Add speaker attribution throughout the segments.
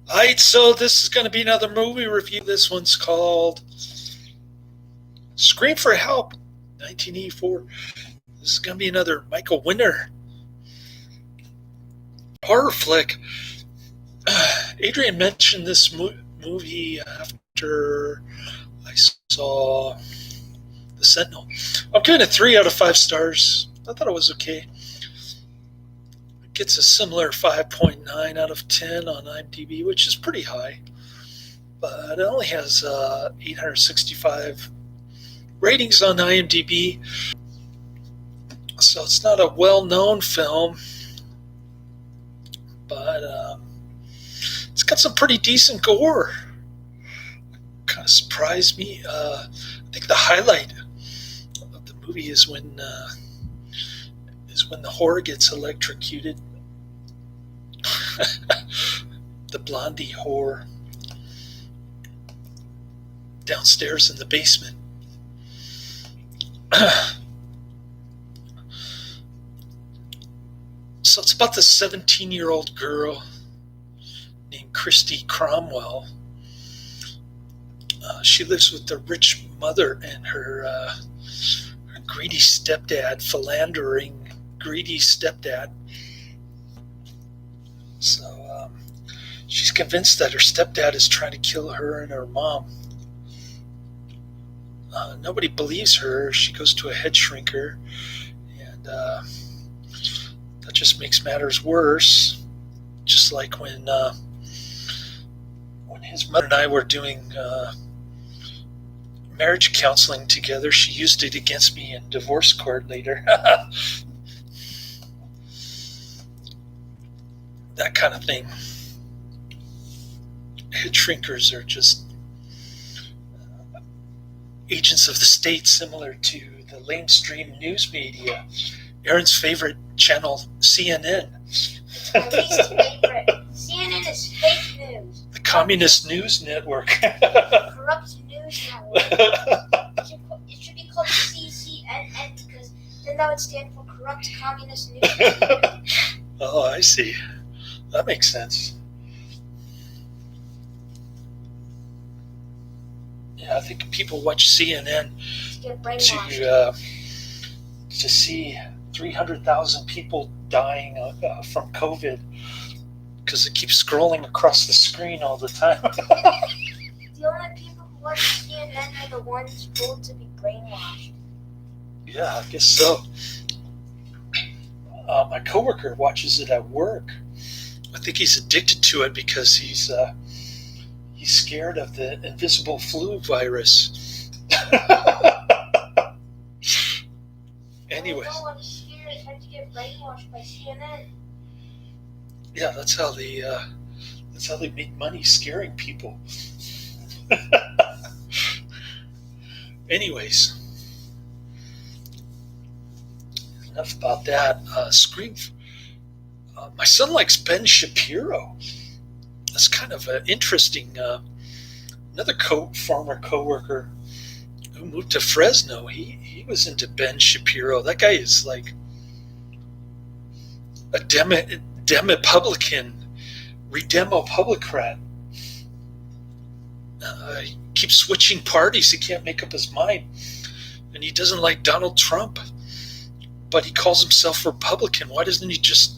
Speaker 1: Alright, so this is going to be another movie review. This one's called Scream for Help, 1984. This is going to be another Michael Winner horror flick. Adrian mentioned this movie after I saw The Sentinel. I'm giving it 3 out of 5 stars. I thought it was okay. It gets a similar 5.9 out of 10 on IMDb, which is pretty high. But it only has 865 ratings on IMDb. So it's not a well-known film, but it's got some pretty decent gore. Kind of surprised me. I think the highlight of the movie is when the whore gets electrocuted. The blondie whore downstairs in the basement. So it's about this 17-year-old girl named Christy Cromwell. She lives with a rich mother and her greedy stepdad, philandering, greedy stepdad. So she's convinced that her stepdad is trying to kill her and her mom. Nobody believes her. She goes to a head shrinker, and that just makes matters worse. Just like when his mother and I were doing marriage counseling together, she used it against me in divorce court later. That kind of thing. Head shrinkers are just agents of the state, similar to the lamestream news media. Aaron's favorite channel, CNN.
Speaker 2: My least favorite. CNN is fake news.
Speaker 1: The Communist News Network.
Speaker 2: Corrupt news network. It should be called CCNN because then that would stand for Corrupt Communist News Network.
Speaker 1: Oh, I see. That makes sense. Yeah, I think people watch CNN
Speaker 2: To get brainwashed.
Speaker 1: to see 300,000 people dying from COVID because it keeps scrolling across the screen all the time.
Speaker 2: The only people who watch CNN are the ones told to be brainwashed.
Speaker 1: Yeah, I guess so. My coworker watches it at work. I think he's addicted to it because he's scared of the invisible flu virus. Anyways.
Speaker 2: Oh, I'm scared. I tried to get brainwashed by CNN.
Speaker 1: Yeah, that's how they make money, scaring people. Anyways, enough about that. Scream. My son likes Ben Shapiro. That's kind of an interesting. Another former coworker who moved to Fresno. He was into Ben Shapiro. That guy is like a Demo-Publican, Redemo-Publicrat. He keeps switching parties. He can't make up his mind. And he doesn't like Donald Trump. But he calls himself Republican. Why doesn't he just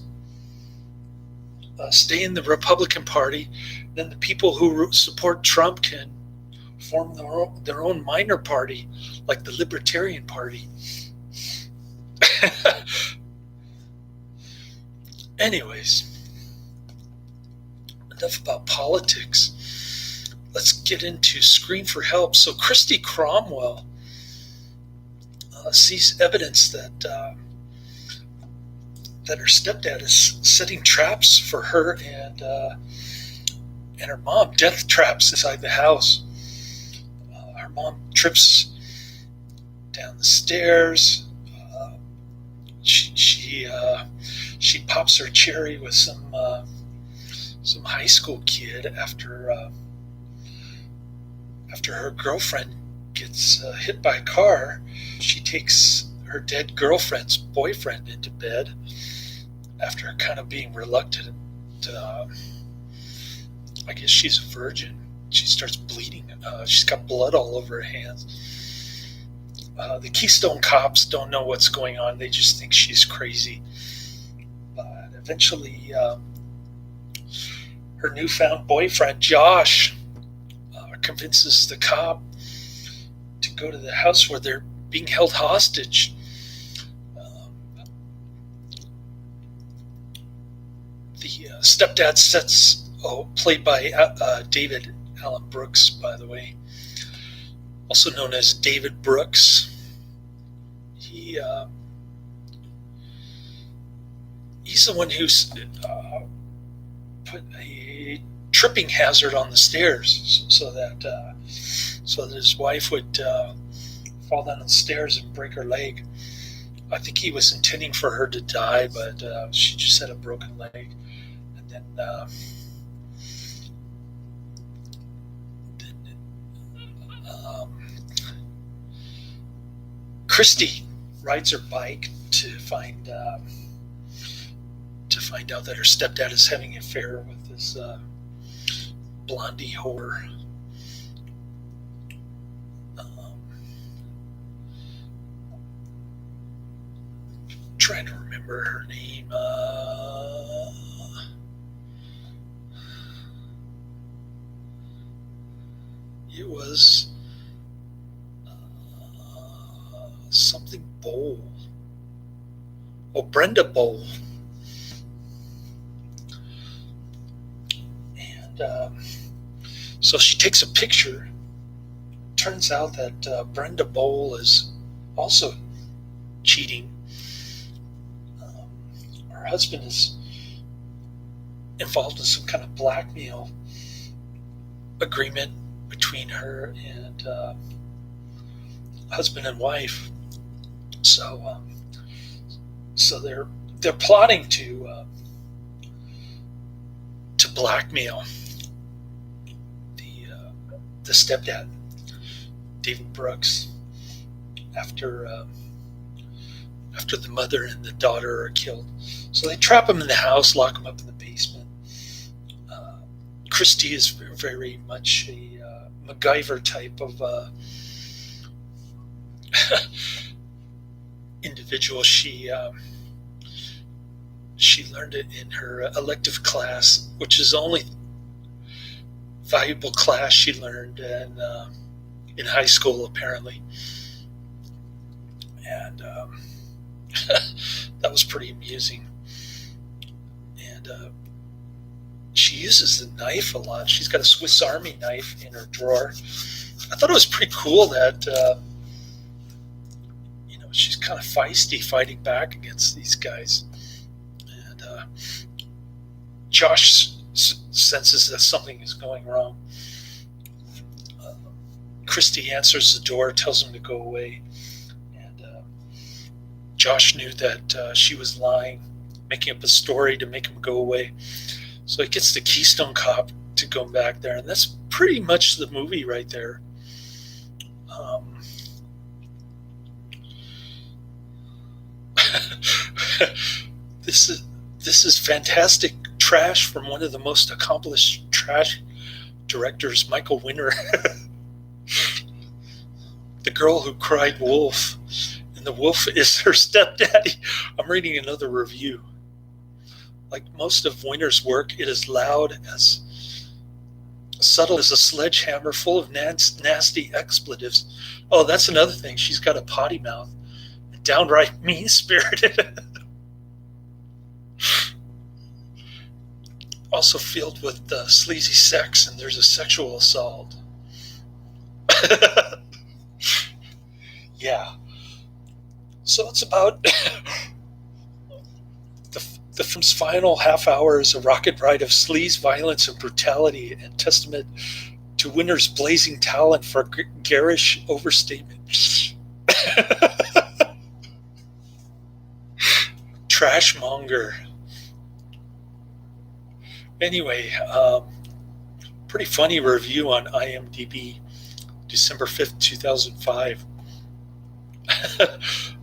Speaker 1: stay in the Republican Party? Then the people who support Trump can form their own minor party, like the Libertarian Party. Anyways, enough about politics. Let's get into Scream for Help. So Christy Cromwell sees evidence that her stepdad is setting traps for her and her mom, death traps inside the house. Her mom trips down the stairs. She pops her cherry with some high school kid after her girlfriend gets hit by a car. She takes her dead girlfriend's boyfriend into bed after kind of being reluctant I guess she's a virgin. She starts bleeding. She's got blood all over her hands. The Keystone cops don't know what's going on. They just think she's crazy. But eventually, her newfound boyfriend, Josh, convinces the cop to go to the house where they're being held hostage. The stepdad played by David Allen Brooks, by the way, also known as David Brooks. He's the one who's put a tripping hazard on the stairs so that his wife would fall down the stairs and break her leg. I think he was intending for her to die, but she just had a broken leg. And then Christy rides her bike to find out that her stepdad is having an affair with this blondie whore. Trying to remember her name. It was something Bowl. Oh, Brenda Bowl. And so she takes a picture. Turns out that Brenda Bowl is also cheating. Her husband is involved in some kind of blackmail agreement between her and husband and wife. So they're plotting to blackmail the stepdad, David Brooks, after the mother and the daughter are killed. So they trap him in the house, lock him up in the basement. Christy is very much a MacGyver type of individual. She learned it in her elective class, which is the only valuable class she learned in high school, apparently. And that was pretty amusing. And she uses the knife a lot. She's got a Swiss Army knife in her drawer. I thought it was pretty cool that she's kind of feisty, fighting back against these guys. And Josh senses that something is going wrong. Christy answers the door, tells him to go away. Josh knew that she was lying, making up a story to make him go away. So he gets the Keystone Cop to go back there, and that's pretty much the movie right there. This is fantastic trash from one of the most accomplished trash directors, Michael Winner. The Girl Who Cried Wolf. And the wolf is her stepdaddy. I'm reading another review. Like most of Winter's work, it is loud, as subtle as a sledgehammer, full of nasty expletives. Oh, that's another thing. She's got a potty mouth. Downright mean-spirited. Also filled with sleazy sex, and there's a sexual assault. Yeah. So it's about the film's final half hour is a rocket ride of sleaze, violence, and brutality, and testament to Winter's blazing talent for garish overstatement. Trashmonger. Anyway, pretty funny review on IMDb, December 5th, 2005.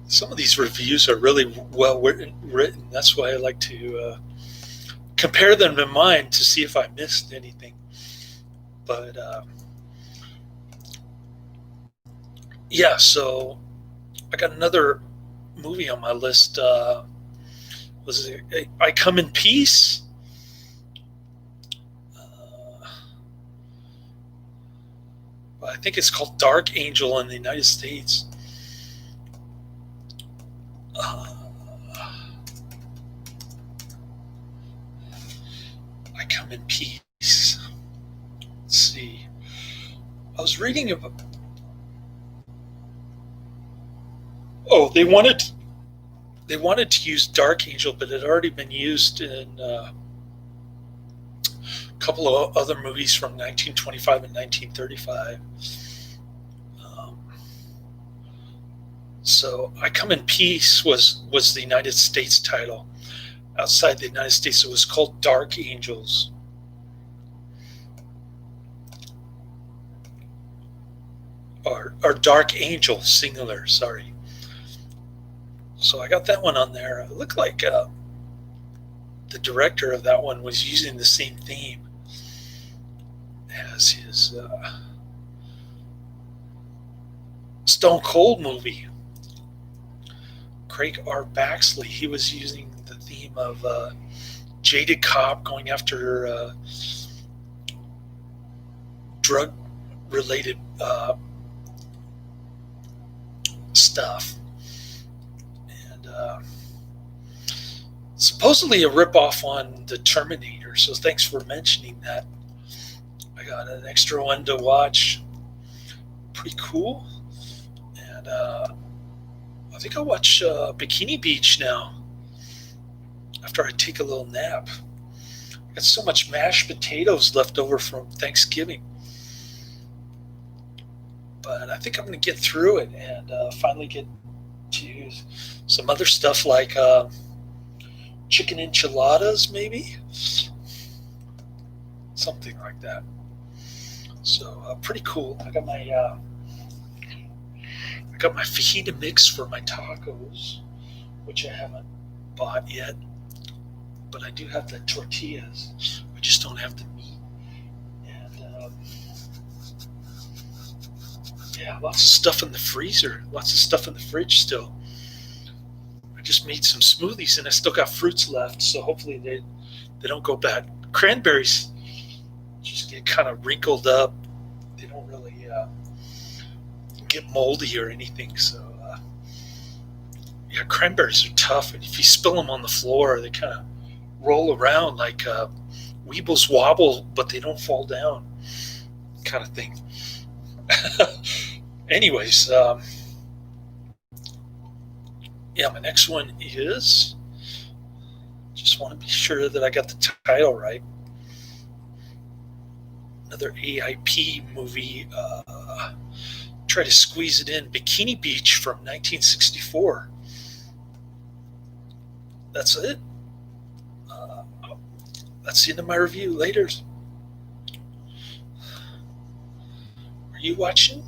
Speaker 1: Some of these reviews are really well written. That's why I like to compare them to mine to see if I missed anything. But yeah, so I got another movie on my list. Was it I Come in Peace? I think it's called Dark Angel in the United States. I Come in Peace. Let's see. I was reading about. Oh, they wanted to use Dark Angel, but it had already been used in a couple of other movies from 1925 and 1935. So I Come in Peace was the United States title. Outside the United States, it was called Dark Angels. Or Dark Angel, singular, sorry. So I got that one on there. It looked like the director of that one was using the same theme as his Stone Cold movie. Craig R. Baxley, he was using the theme of jaded cop going after drug-related stuff. And supposedly a ripoff on the Terminator, so thanks for mentioning that. I got an extra one to watch. Pretty cool. And I think I'll watch Bikini Beach now after I take a little nap. I got so much mashed potatoes left over from Thanksgiving. But I think I'm going to get through it and finally get to some other stuff like chicken enchiladas, maybe? Something like that. So pretty cool. I got my fajita mix for my tacos, which I haven't bought yet, but I do have the tortillas. I just don't have the meat. And yeah, lots of stuff in the freezer, lots of stuff in the fridge still. I just made some smoothies and I still got fruits left, so hopefully they don't go bad. Cranberries just get kind of wrinkled up. They don't really get moldy or anything. So yeah, cranberries are tough, and if you spill them on the floor, they kind of roll around like Weebles wobble, but they don't fall down, kind of thing. Anyways, yeah, my next one is, just want to be sure that I got the title right. Another AIP movie. Try to squeeze it in. Bikini Beach from 1964. That's it. That's the end of my review. Later. Are you watching?